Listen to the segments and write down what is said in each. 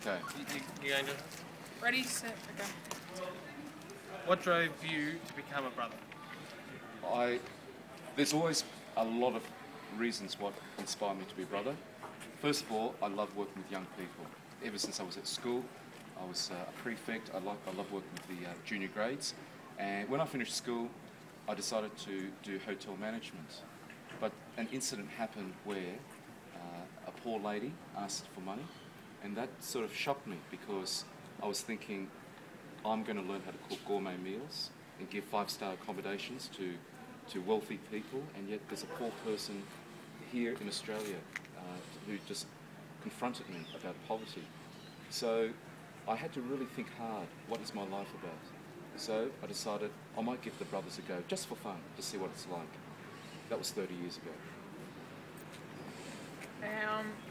Okay. You going to? Ready, set, okay. What drove you to become a brother? There's always a lot of reasons what inspire me to be a brother. First of all, I love working with young people. Ever since I was at school, I was a prefect. I love working with the junior grades. And when I finished school, I decided to do hotel management. But an incident happened where a poor lady asked for money, and that sort of shocked me because I was thinking, I'm going to learn how to cook gourmet meals and give five-star accommodations to wealthy people, and yet there's a poor person here in Australia who just confronted me about poverty. So I had to really think hard, what is my life about? So I decided I might give the brothers a go, just for fun, to see what it's like. That was 30 years ago.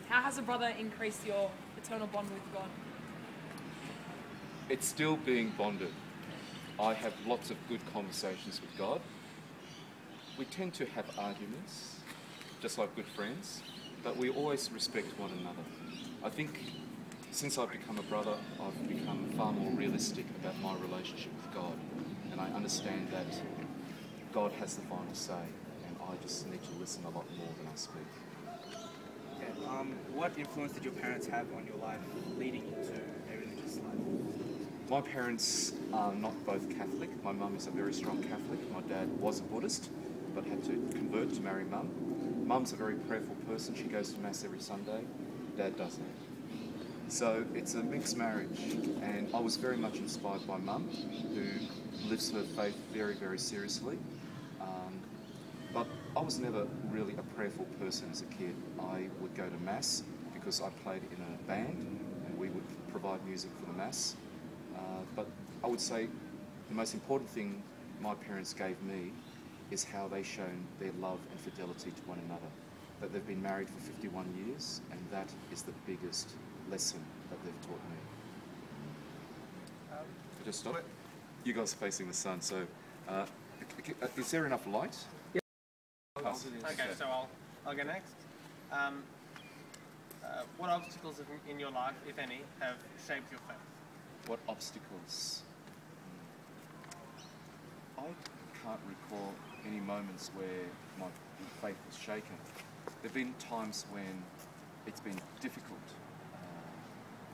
How has a brother increased your eternal bond with God? It's still being bonded. I have lots of good conversations with God. We tend to have arguments, just like good friends, but we always respect one another. I think since I've become a brother, I've become far more realistic about my relationship with God, and I understand that God has the final say, and I just need to listen a lot more than I speak. Okay. What influence did your parents have on your life leading into a religious life? My parents are not both Catholic. My mum is a very strong Catholic. My dad was a Buddhist, but had to convert to marry mum. Mum's a very prayerful person. She goes to Mass every Sunday. Dad doesn't. So it's a mixed marriage, and I was very much inspired by mum, who lives her faith very, very seriously. But I was never really a prayerful person as a kid. I would go to Mass because I played in a band, and we would provide music for the Mass. But I would say the most important thing my parents gave me is how they've shown their love and fidelity to one another. That they've been married for 51 years, and that is the biggest lesson that they've taught me. Just stop. You guys are facing the sun, so is there enough light? Yeah. Okay, so I'll go next. What obstacles in your life, if any, have shaped your faith? What obstacles? I can't recall any moments where my faith was shaken. There have been times when it's been difficult.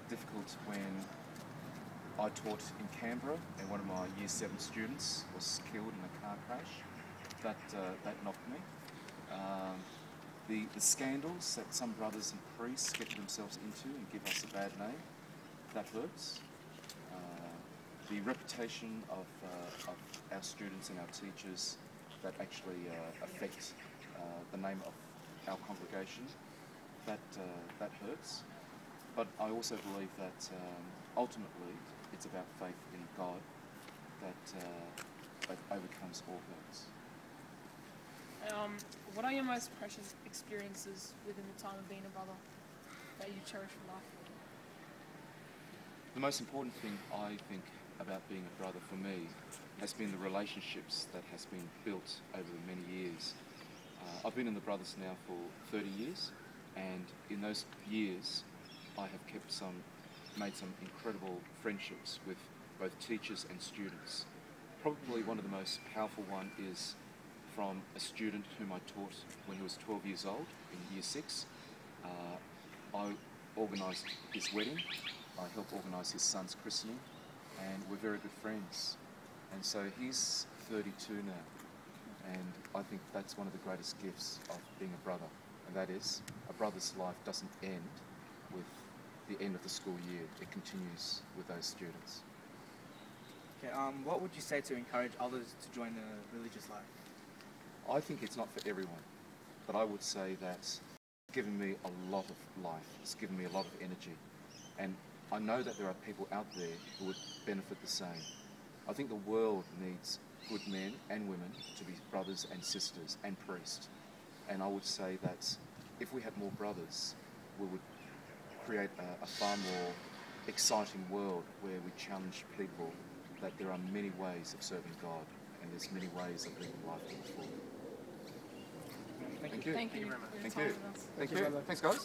Difficult when I taught in Canberra and one of my Year 7 students was killed in a car crash. That knocked me. The scandals that some brothers and priests get themselves into and give us a bad name, that hurts. The reputation of our students and our teachers that actually affect the name of our congregation, that hurts. But I also believe that ultimately it's about faith in God that overcomes all hurts. What are your most precious experiences within the time of being a brother that you cherish for life? The most important thing I think about being a brother for me has been the relationships that has been built over many years. I've been in the Brothers now for 30 years, and in those years I have made some incredible friendships with both teachers and students. Probably one of the most powerful one is from a student whom I taught when he was 12 years old in Year 6. I organised his wedding, I helped organise his son's christening, and we're very good friends. And so he's 32 now, and I think that's one of the greatest gifts of being a brother, and that is a brother's life doesn't end with the end of the school year, it continues with those students. Okay, what would you say to encourage others to join the religious life? I think it's not for everyone, but I would say that it's given me a lot of life, it's given me a lot of energy, and I know that there are people out there who would benefit the same. I think the world needs good men and women to be brothers and sisters and priests, and I would say that if we had more brothers, we would create a far more exciting world where we challenge people that there are many ways of serving God, and there's many ways of living life going forward. Thank you. Thank you. Thank you. Thanks, guys.